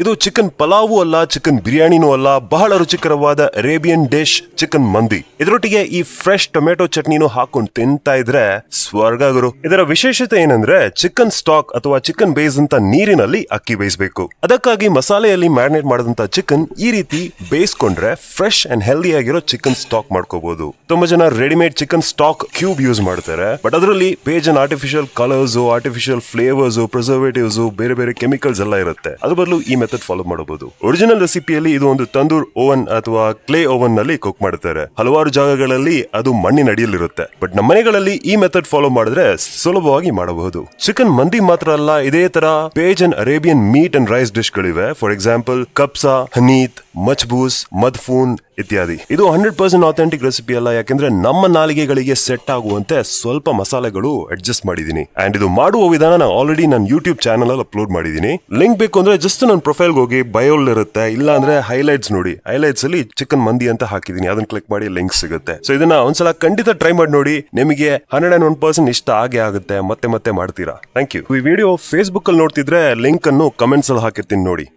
ಇದು ಚಿಕನ್ ಪಲಾವು ಅಲ್ಲ, ಚಿಕನ್ ಬಿರಿಯಾನಿನೂ ಅಲ್ಲ, ಬಹಳ ರುಚಿಕರವಾದ ಅರೇಬಿಯನ್ ಡಿಶ್ ಚಿಕನ್ ಮಂದಿ. ಇದರೊಟ್ಟಿಗೆ ಈ ಫ್ರೆಶ್ ಟೊಮೆಟೊ ಚಟ್ನಿನೂ ಹಾಕೊಂಡು ತಿಂತಾ ಇದ್ರೆ ಸ್ವರ್ಗ ಗುರು. ಇದರ ವಿಶೇಷತೆ ಏನಂದ್ರೆ ಚಿಕನ್ ಸ್ಟಾಕ್ ಅಥವಾ ಚಿಕನ್ ಬೇಯಿಸಿದಂತ ನೀರಿನಲ್ಲಿ ಅಕ್ಕಿ ಬೇಯಿಸಬೇಕು. ಅದಕ್ಕಾಗಿ ಮಸಾಲೆಯಲ್ಲಿ ಮ್ಯಾರಿನೇಟ್ ಮಾಡಿದಂತ ಚಿಕನ್ ಈ ರೀತಿ ಬೇಯಿಸ್ಕೊಂಡ್ರೆ ಫ್ರೆಶ್ ಅಂಡ್ ಹೆಲ್ದಿ ಆಗಿರೋ ಚಿಕನ್ ಸ್ಟಾಕ್ ಮಾಡ್ಕೋಬಹುದು. ತುಂಬಾ ಜನ readymade chicken stock cube use ಮಾಡ್ತಾರೆ, ಬಟ್ ಅದರಲ್ಲಿ ಬೇಜನ್ artificial colours, artificial flavours, preservatives, ಬೇರೆ ಬೇರೆ ಕೆಮಿಕಲ್ಸ್ ಎಲ್ಲ ಇರುತ್ತೆ. ಅದ್ರ ಬದಲು ಈ ಮೆಥಡ್ ಫಾಲೋ ಮಾಡಬಹುದು. ಒರಿಜಿನಲ್ ರೆಸಿಪಿಯಲ್ಲಿ ಇದು ಒಂದು ತಂದೂರ್ ಓವನ್ ಅಥವಾ ಕ್ಲೇ ಓವನ್ ನಲ್ಲಿ ಕುಕ್ ಮಾಡ್ತಾರೆ. ಹಲವಾರು ಜಾಗಗಳಲ್ಲಿ ಅದು ಮಣ್ಣಿನ ಅಡಿಯಲ್ಲಿರುತ್ತೆ, ಬಟ್ ನಮ್ಮ ಮನೆಗಳಲ್ಲಿ ಈ ಮೆಥಡ್ ಫಾಲೋ ಮಾಡಿದ್ರೆ ಸುಲಭವಾಗಿ ಮಾಡಬಹುದು. ಚಿಕನ್ ಮಂದಿ ಮಾತ್ರ ಅಲ್ಲ, ಇದೇ ತರ ಬೇಜನ್ Arabian meat and rice dish ಗಳಿವೆ. ಫಾರ್ ಎಕ್ಸಾಂಪಲ್ ಕಬ್ಸಾ, ಹನೀತ್, ಮಚ್ಬೂಸ್, ಮದ್ಫೂನ್ ಇತ್ಯಾದಿ. ಇದು 100% ಆಥೆಂಟಿಕ್ ರೆಸಿಪಿ ಅಲ್ಲ, ಯಾಕೆಂದ್ರೆ ನಮ್ಮ ನಾಲಿಗೆಗಳಿಗೆ ಸೆಟ್ ಆಗುವಂತೆ ಸ್ವಲ್ಪ ಮಸಾಲೆಗಳು ಅಡ್ಜಸ್ಟ್ ಮಾಡಿದೀನಿ. ಅಂಡ್ ಇದು ಮಾಡುವ ವಿಧಾನ ನಾನು ಆಲ್ರೆಡಿ ನನ್ನ ಯೂಟ್ಯೂಬ್ ಚಾನಲ್ ಅಲ್ಲಿ ಅಪ್ಲೋಡ್ ಮಾಡಿದೀನಿ. ಲಿಂಕ್ ಬೇಕು ಅಂದ್ರೆ ಜಸ್ಟ್ ನನ್ನ ಪ್ರೊಫೈಲ್ ಹೋಗಿ ಬಯೋಲ್ ಇರುತ್ತೆ, ಇಲ್ಲ ಅಂದ್ರೆ ಹೈಲೈಟ್ಸ್ ನೋಡಿ. ಹೈಲೈಟ್ಸ್ ಅಲ್ಲಿ ಚಿಕನ್ ಮಂದಿ ಅಂತ ಹಾಕಿದೀನಿ, ಅದನ್ನ ಕ್ಲಿಕ್ ಮಾಡಿ ಲಿಂಕ್ ಸಿಗುತ್ತೆ. ಸೊ ಇದನ್ನ ಒಂದ್ಸಲ ಖಂಡಿತ ಟ್ರೈ ಮಾಡಿ ನೋಡಿ, ನಿಮಗೆ 101% ಇಷ್ಟ ಆಗೇ ಆಗುತ್ತೆ, ಮತ್ತೆ ಮತ್ತೆ ಮಾಡ್ತೀರಾ. Thank you. ಈ ವಿಡಿಯೋ ಫೇಸ್ಬುಕ್ ಅಲ್ಲಿ ನೋಡ್ತಿದ್ರೆ ಲಿಂಕ್ ಅನ್ನು ಕಮೆಂಟ್ಸ್ ಅಲ್ಲಿ ಹಾಕಿರ್ತೀನಿ ನೋಡಿ.